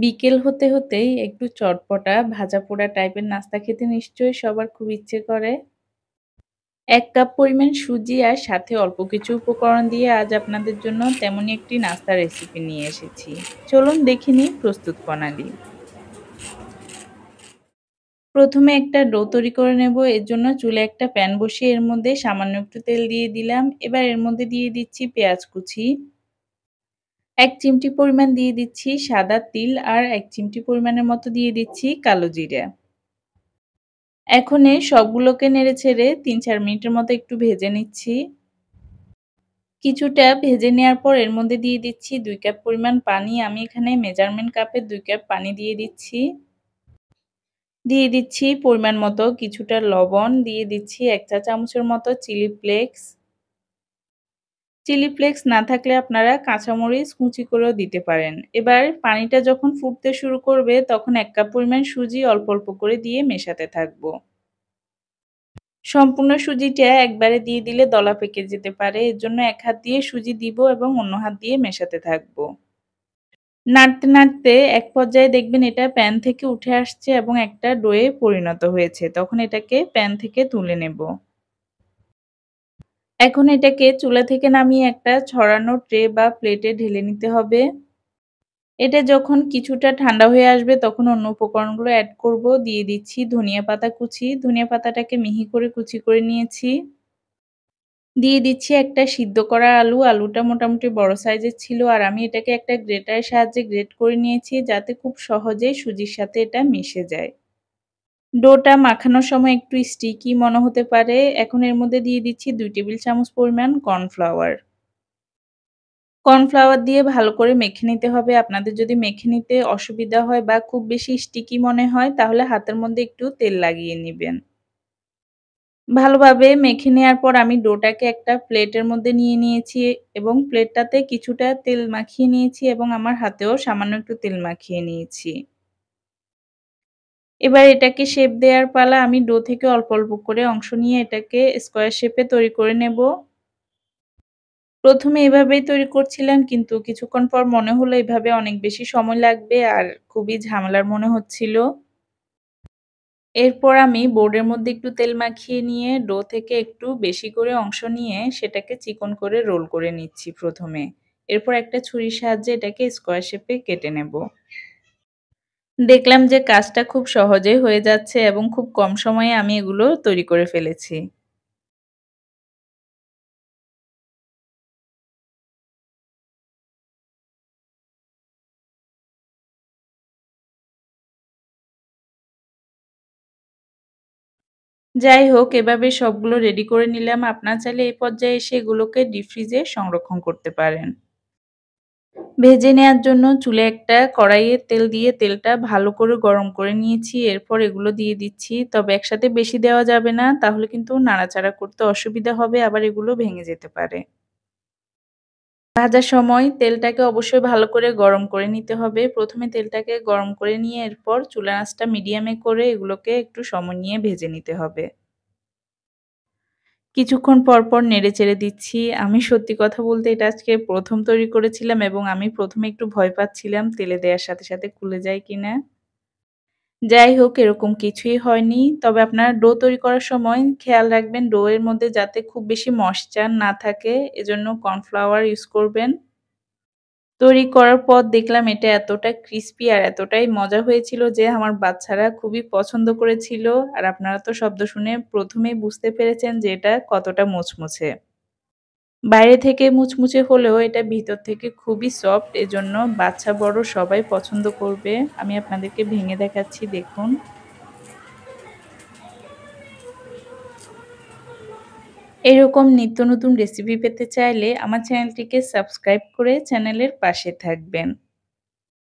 বিকেল হতে হতেই একটু চটপটা ভাজাপোড়া টাইপের নাস্তা খেতে নিশ্চয়ই সবার খুব ইচ্ছে করে। ১ কাপ পরিমাণ সুজি আর সাথে অল্প কিছু উপকরণ দিয়ে আজ আপনাদের জন্য তেমনই একটি নাস্তার রেসিপি নিয়ে এসেছি। চলুন দেখে নিই প্রস্তুত প্রণালী। প্রথমে একটা ডো তৈরি করে নেব। এর জন্য চুলায় একটা প্যান বসিয়ে এর মধ্যে সামান্য একটু তেল দিয়ে দিলাম। এবার এর মধ্যে দিয়ে দিচ্ছি পেঁয়াজ কুচি, ১ চিমটি পরিমাণ দিয়ে দিচ্ছি সাদা তিল আর ১ চিমটি পরিমাণের মতো দিয়ে দিচ্ছি কালো জিরা। এখন এই সবগুলোকে নেড়েচেড়ে ৩-৪ মিনিটের মতো একটু ভেজে নিচ্ছি। কিছুটা ভেজে নেওয়ার পর এর মধ্যে দিয়ে দিচ্ছি ২ কাপ পরিমাণ পানি। আমি এখানে মেজারমেন্ট কাপে ২ কাপ পানি দিয়ে দিচ্ছি। দিয়ে দিচ্ছি পরিমাণ মতো কিছুটা লবণ, দিয়ে দিচ্ছি ১ চা চামচের মতো চিলি ফ্লেক্স। চিলি ফ্লেক্স না থাকলে আপনারা কাঁচামরিচ কুচি করেও দিতে পারেন। এবার পানিটা যখন ফুটতে শুরু করবে তখন ১ কাপ পরিমাণ সুজি অল্প, অল্প করে দিয়ে মেশাতে থাকবো। সম্পূর্ণ সুজিটা একবারে দিয়ে দিলে দলা পেকে যেতে পারে। এর জন্য এক হাত দিয়ে সুজি দিব এবং অন্য হাত দিয়ে মেশাতে থাকবো। নাড়তে, নাড়তে এক পর্যায়ে দেখবেন এটা প্যান থেকে উঠে আসছে এবং একটা ডোয়ে পরিণত হয়েছে। তখন এটাকে প্যান থেকে তুলে নেব। এখন এটাকে চুলা থেকে নামিয়ে একটা ছড়ানো ট্রে বা প্লেটে ঢেলে নিতে হবে। এটা যখন কিছুটা ঠান্ডা হয়ে আসবে তখন অন্য উপকরণগুলো এড করব। দিয়ে দিচ্ছি ধনিয়া পাতা কুচি। ধনিয়া পাতাটাকে মিহি করে কুচি করে নিয়েছি। দিয়ে দিচ্ছি একটা সিদ্ধ করা আলু। আলুটা মোটামুটি বড় সাইজের ছিল আর আমি এটাকে একটা গ্রেটারের সাহায্যে গ্রেট করে নিয়েছি যাতে খুব সহজেই সুজির সাথে এটা মিশে যায়। ডোটা মাখানোর সময় একটু স্টিকি মনে হতে পারে। এখন এর মধ্যে দিয়ে দিচ্ছি ২ টেবিল চামচ পরিমাণ কর্নফ্লাওয়ার। কর্নফ্লাওয়ার দিয়ে ভালো করে মেখে নিতে হবে। আপনাদের যদি মেখে নিতে অসুবিধা হয় বা খুব বেশি স্টিকি মনে হয় তাহলে হাতের মধ্যে একটু তেল লাগিয়ে নিবেন। ভালোভাবে মেখে নেয়ার পর আমি ডোটাকে একটা প্লেটের মধ্যে নিয়ে নিয়েছি এবং প্লেটটাতে কিছুটা তেল মাখিয়ে নিয়েছি এবং আমার হাতেও সামান্য একটু তেল মাখিয়ে নিয়েছি। এবার এটাকে শেপ দেওয়ার পালা। আমি ডো থেকে অল্প, অল্প করে অংশ নিয়ে এটাকে স্কোয়ার শেপে তৈরি করে নেব। প্রথমে এভাবেই তৈরি করছিলাম কিন্তু কিছুক্ষণ পর মনে হলো এভাবে অনেক বেশি সময় লাগবে আর খুবই ঝামেলার মনে হচ্ছিল। এরপর আমি বোর্ডের মধ্যে একটু তেল মাখিয়ে নিয়ে ডো থেকে একটু বেশি করে অংশ নিয়ে সেটাকে চিকন করে রোল করে নিচ্ছি প্রথমে। এরপর একটা ছুরির সাহায্যে এটাকে স্কোয়ার শেপে কেটে নেব। দেখলাম যে কাজটা খুব সহজেই হয়ে যাচ্ছে এবং খুব কম সময়ে আমি এগুলো তৈরি করে ফেলেছি। যাই হোক এভাবে সবগুলো রেডি করে নিলাম। আপনারা চাইলে এই পর্যায়ে এসে এগুলোকে ডিপ ফ্রিজে সংরক্ষণ করতে পারেন। ভেজে নেয়ার জন্য চুলায় একটা কড়াইয়ে তেল দিয়ে তেলটা ভালো করে গরম করে নিয়েছি। এরপর এগুলো দিয়ে দিচ্ছি। তবে একসাথে বেশি দেওয়া যাবে না, তাহলে কিন্তু নাড়াচাড়া করতে অসুবিধা হবে, আবার এগুলো ভেঙে যেতে পারে। ভাজার সময় তেলটাকে অবশ্যই ভালো করে গরম করে নিতে হবে। প্রথমে তেলটাকে গরম করে নিয়ে এরপর চুলার আঁচটা মিডিয়ামে করে এগুলোকে একটু সময় নিয়ে ভেজে নিতে হবে। কিছুক্ষণ পর, পর নেড়েচেড়ে দিচ্ছি। আমি সত্যি কথা বলতে এটা আজকে ১ম তৈরি করেছিলাম এবং আমি ১ম এ একটু ভয় পাচ্ছিলাম তেলে দেওয়ার সাথে, সাথে খুলে যায় কিনা। যাই হোক এরকম কিছুই হয়নি। তবে আপনারা ডো তৈরি করার সময় খেয়াল রাখবেন ডো এর মধ্যে যাতে খুব বেশি ময়েশ্চার না থাকে, এজন্য কর্নফ্লাওয়ার ইউজ করবেন। তৈরি করার পর দেখলাম এটা এতটা ক্রিসপি আর এতটাই মজা হয়েছিল যে আমার বাচ্চারা খুবই পছন্দ করেছিল। আর আপনারা তো শব্দ শুনে ১ম এই বুঝতে পেরেছেন যে এটা কতটা মুচমুচে। বাইরে থেকে মুচমুচে হলেও এটা ভিতর থেকে খুবই সফট, এজন্য বাচ্চা বড় সবাই পছন্দ করবে। আমি আপনাদেরকে ভেঙে দেখাচ্ছি দেখুন। এরকম নিত্য নতুন রেসিপি পেতে চাইলে আমার চ্যানেলটিকে সাবস্ক্রাইব করে চ্যানেলের পাশে থাকবেন।